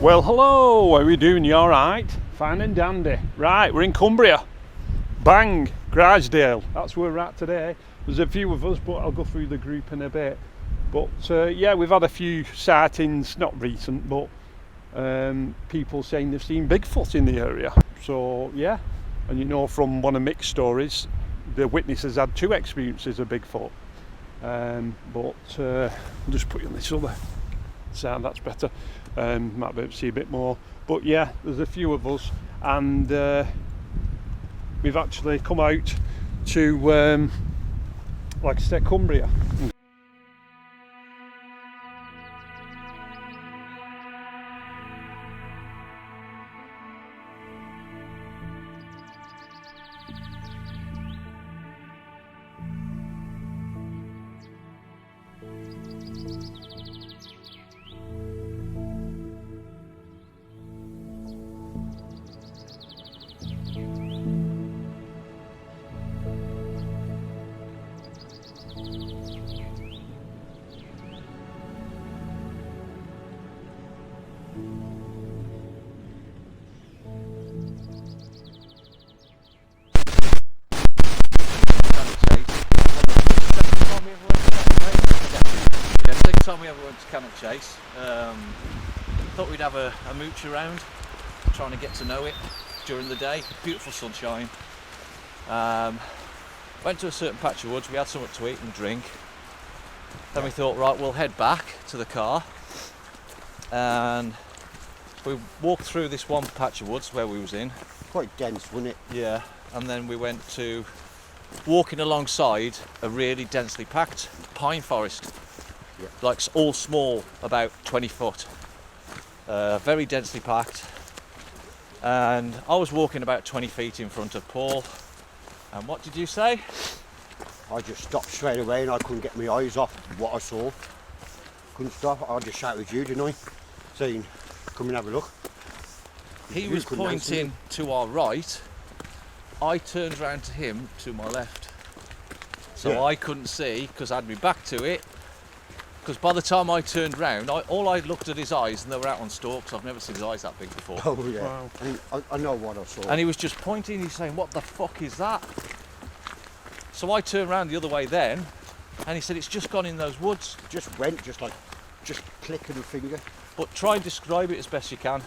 Well, hello, how are we doing? You alright? Fine and dandy. Right, we're in Cumbria. Bang, Grizedale. That's where we're at today. There's a few of us, but I'll go through the group in a bit. But yeah, we've had a few sightings, not recent, but people saying they've seen Bigfoot in the area. So yeah, and you know from one of Mick's stories, the witnesses had 2 experiences of Bigfoot. But I'll just put you on this other side, that's better. Might be able to see a bit more. But yeah, there's a few of us, and we've actually come out to, like I said, Cumbria. Time we ever went to Cannock Chase. Thought we'd have a mooch around, trying to get to know it during the day. Beautiful sunshine. Went to a certain patch of woods, we had something to eat and drink. Then we thought, right, we'll head back to the car. And we walked through this one patch of woods where we was in. Quite dense, wasn't it? Yeah, and then we went to walking alongside a really densely packed pine forest. Yeah. Like all small, about 20 foot, very densely packed, and I was walking about 20 feet in front of Paul, and what did you say? I just stopped straight away and I couldn't get my eyes off what I saw. Couldn't stop, I just shouted you, didn't I? Saying, come and have a look. He was pointing to our right, I turned round to him to my left, so yeah. I couldn't see because I had my back to it. Because by the time I turned round, all I looked at his eyes, and they were out on stalks. I've never seen his eyes that big before. Oh yeah, Wow. I know what I saw. And he was just pointing, he's saying, what the fuck is that? So I turned round the other way then, and he said, it's just gone in those woods. Just went, just clicking a finger. But try and describe it as best you can.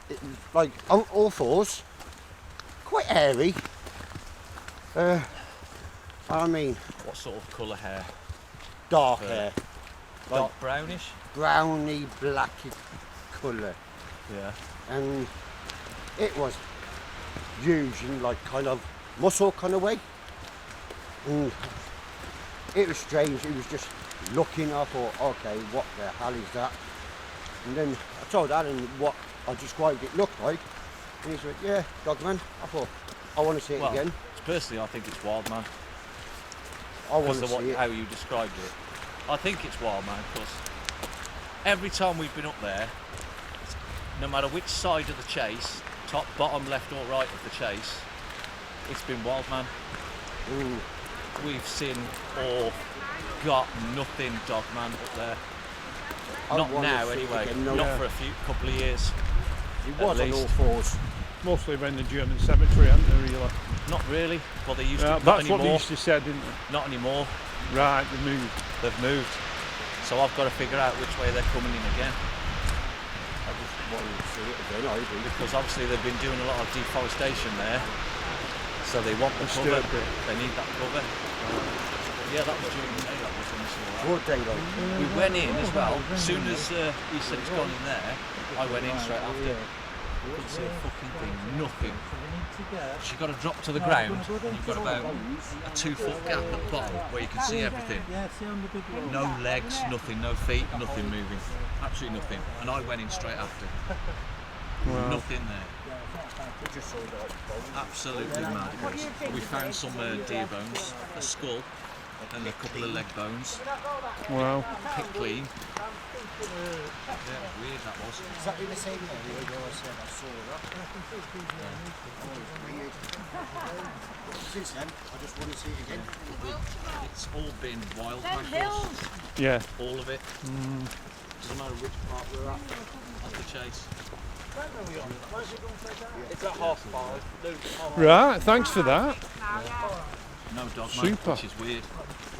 It was like on all fours, quite hairy. I mean, What sort of colour hair? dark hair. Dark brownish? Browny, blacky colour. Yeah. And it was huge in like kind of muscle kind of way. And it was strange, it was just looking, I thought, okay, what the hell is that? And then I told Alan what I described it looked like, and he said, yeah, Dogman. I thought, I want to see it again. Personally, I think it's wild, man. I want Because to of see it. how you described it. I think it's wild, man, because every time we've been up there, no matter which side of the chase, top, bottom, left or right of the chase, it's been wild, man. Ooh. We've seen or got nothing, dog, man, up there. I Not wanna now, see it anyway. again, no. Not for a couple of years. It at was on all least. fours. Mostly around the German cemetery, aren't they, really? Not really. Well, they used to. Not That's what they anymore. used to say, didn't they? Not anymore. Right, they moved. They've moved. So I've got to figure out which way they're coming in again. I just wanted to see it again, I do. Because obviously they've been doing a lot of deforestation there. So they want the cover. Disturbed it. They need that cover. Yeah, that was during the day, that was when we saw that. Broad daylight. We went in as well. As soon as he said it's gone in there, I went in straight after. Couldn't see a fucking thing, nothing. So you've got to drop to the ground, and you've got about a 2-foot gap at the bottom where you can see everything. No legs, nothing, no feet, nothing moving. Absolutely nothing. And I went in straight after. Wow. Nothing there. Absolutely mad. We found some deer bones, a skull, and a couple of leg bones. Wow. Picked clean. Yeah, weird that was. Exactly the same area where I said I saw that. Weird. Since then, I just want to see it again. It's all been wild, my course. Yeah. All of it. Doesn't matter which part we're at. That's the chase. It's at 5:30. Right, thanks for that. No dog, mate, Super. which is weird.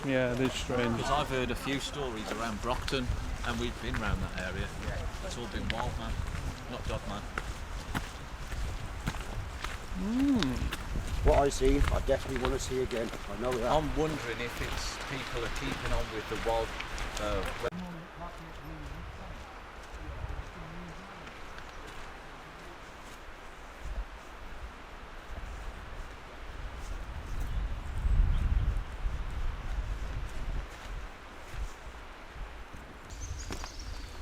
Yeah, it is strange. Because I've heard a few stories around Brockton, and we've been around that area. It's all been wild, man, not dog, man. What I see, I definitely want to see again. I know that. I'm wondering if it's people are keeping on with the wild.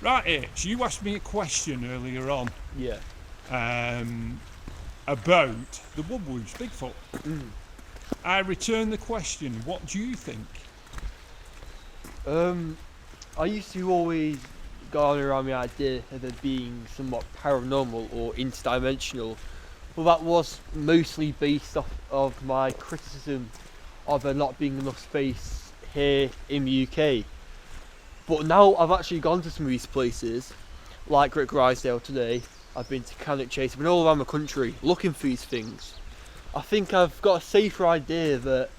Right, H, you asked me a question earlier on Yeah. about the woodwose, Bigfoot. I return the question, what do you think? I used to always go on around the idea of it being somewhat paranormal or interdimensional, but that was mostly based off of my criticism of there not being enough space here in the UK. But now I've actually gone to some of these places, like at Grizedale today. I've been to Cannock Chase, I've been all around the country looking for these things. I think I've got a safer idea that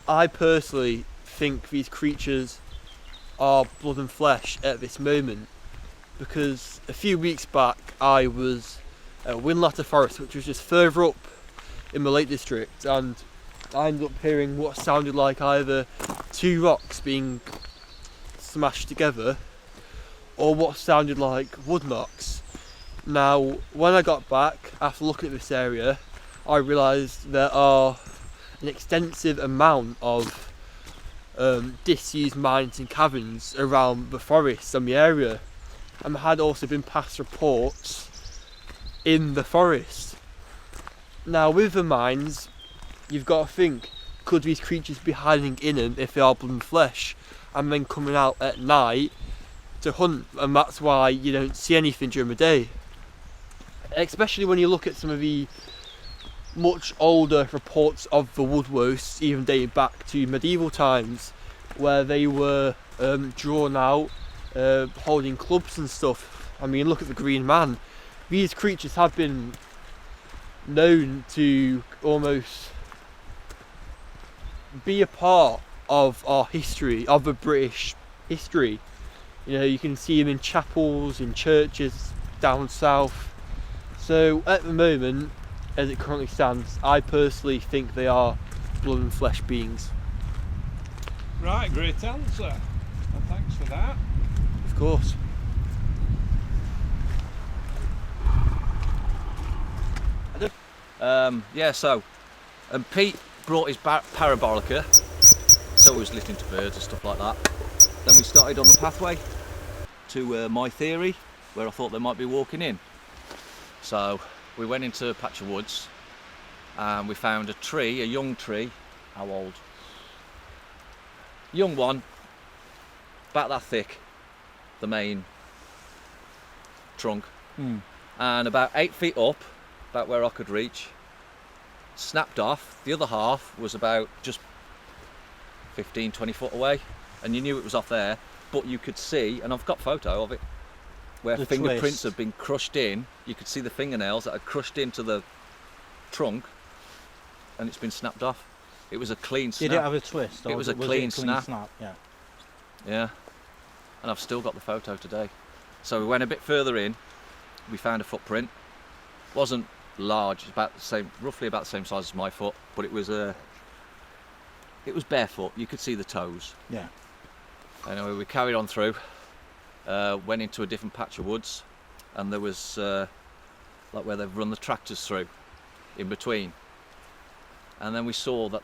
I personally think these creatures are blood and flesh at this moment, because a few weeks back I was at Grizedale Forest, which was just further up in the Lake District, and I ended up hearing what sounded like either two rocks being smashed together or what sounded like wood knocks. Now, when I got back after looking at this area, I realised there are an extensive amount of disused mines and caverns around the forest and the area, and there had also been past reports in the forest. Now, with the mines, you've got to think, could these creatures be hiding in them if they are blood and flesh, and then coming out at night to hunt, and that's why you don't see anything during the day? Especially when you look at some of the much older reports of the woodwose, even dating back to medieval times, where they were drawn out holding clubs and stuff. I mean, look at the Green Man. These creatures have been known to almost be a part of our history, of the British history. You know, you can see them in chapels, in churches down south. So at the moment, as it currently stands, I personally think they are blood and flesh beings. Right, great answer. Well, thanks for that. Of course. Yeah, so Pete brought his parabolica, so he was listening to birds and stuff like that. Then we started on the pathway to my theory, where I thought they might be walking in. So we went into a patch of woods and we found a tree, a young tree. How old? Young one, about that thick, the main trunk, and about 8 feet up, about where I could reach, snapped off. The other half was about just 15-20 foot away, and you knew it was off there, but you could see, and I've got photo of it, where The fingerprints twist. had been crushed in. You could see the fingernails that had crushed into the trunk, and it's been snapped off. It was a clean snap. Did it have a twist? Or It was a it clean snap. Yeah. Yeah, and I've still got the photo today. So we went a bit further in, we found a footprint. Wasn't large, it's about the same, roughly about the same size as my foot, but it was barefoot. You could see the toes. Yeah. Anyway, we carried on through, went into a different patch of woods, and there was like where they've run the tractors through in between. And then we saw that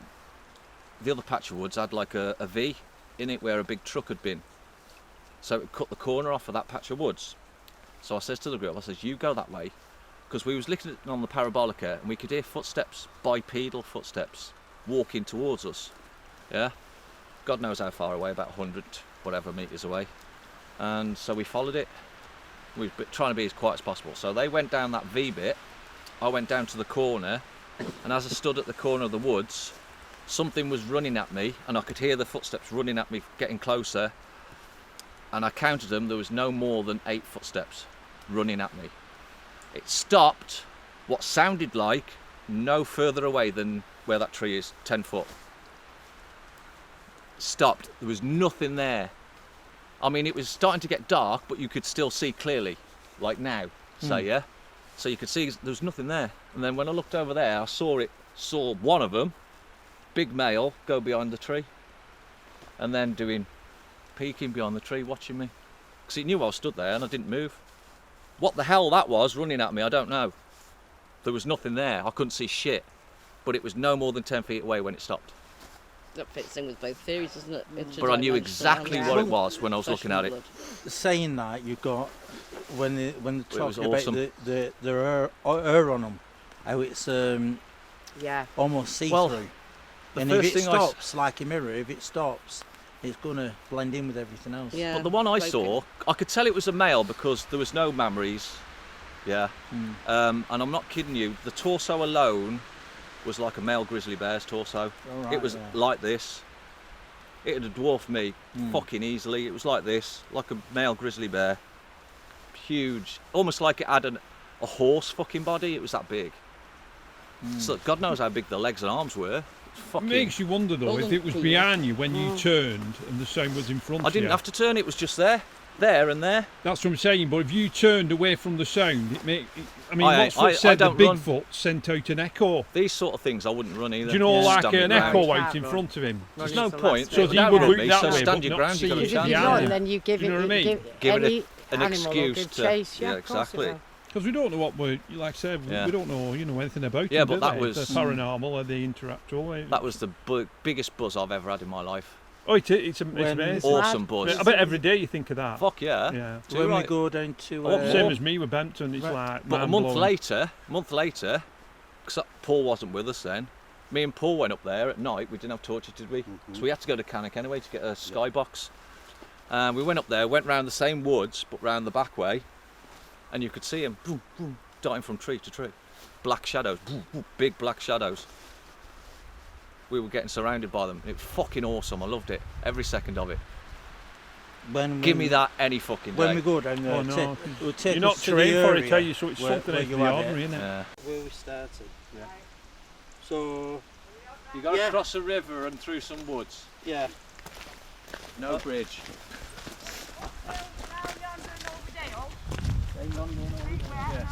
the other patch of woods had like a V in it where a big truck had been. So it cut the corner off of that patch of woods. So I says to the girl, I says, you go that way, because we was looking on the parabolica and we could hear footsteps, bipedal footsteps, walking towards us. Yeah, God knows how far away, about 100 whatever meters away. And so we followed it. We were trying to be as quiet as possible. So they went down that V bit, I went down to the corner, and as I stood at the corner of the woods, something was running at me, and I could hear the footsteps running at me, getting closer. and I counted them, there was no more than 8 footsteps running at me. It stopped what sounded like no further away than where that tree is, 10 foot. Stopped, there was nothing there. I mean, it was starting to get dark, but you could still see clearly, like now, say, yeah? So you could see there was nothing there. And then when I looked over there, I saw one of them, big male, go behind the tree. And then peeking behind the tree, watching me. Because he knew I stood there and I didn't move. What the hell that was running at me, I don't know. There was nothing there, I couldn't see shit. But it was no more than 10 feet away when it stopped. That fits in with both theories, doesn't it? But I knew exactly what it was when I was looking at it. Saying that, you've got when they're talking about awesome. the air on them, how it's Yeah. almost see-through. Well, the and first if it thing I stops, like a mirror, if it stops, it's going to blend in with everything else. Yeah. But the one I both saw, I could tell it was a male because there was no mammaries. Yeah. And I'm not kidding you, the torso alone was like a male grizzly bear's torso. All right, It was yeah. like this. It had dwarfed me fucking easily. It was like this, like a male grizzly bear. Huge, almost like it had a horse fucking body. It was that big. So God knows how big the legs and arms were. It Fucking. makes you wonder though if it was behind you when you turned and the sound was in front I of you. didn't have to turn. It was just there and there. That's what I'm saying. But if you turned away from the sound, I mean, I Watford said the don't run. Bigfoot sent out an echo. These sort of things I wouldn't run either. Do you know, Just like stand an your ground. echo out Can't in run. front of him? There's no point. So If he you would run look me, that so way, stand but your not ground. see You got to it stand If you your behind run, you. ground. then you give You know it, what I mean? Give it any an animal excuse a good to- chase. yeah, Yeah, of course it exactly. will. Because we don't know what we're, like I said, Yeah. we don't know, anything about Yeah, them, but do that they? was- The paranormal or the interactual. That was the biggest buzz I've ever had in my life. Oh, it's When- amazing. Awesome buzz. I bet every day you think of that. Fuck yeah. Yeah. Too When we right. go down to Oh, Same as me with Bempton, it's Right. like But a month mind-blowing. later, because Paul wasn't with us then, me and Paul went up there at night. We didn't have torches, did we? So we had to go to Cannock anyway to get a skybox. We went up there, went round the same woods, but round the back way, and you could see him boom, boom, darting from tree to tree. Black shadows, boom, boom, big black shadows. We were getting surrounded by them. It was fucking awesome. I loved it. Every second of it. Give me that any fucking day. When we go down there, Oh, no. we'll take You're not us to the trained for it, area tell you, so it's where- something where out of you the had it. ordinary, isn't it? Yeah. Where we started. Yeah. So You got to Yeah. cross a river and through some woods. yeah. No bridge. Yes.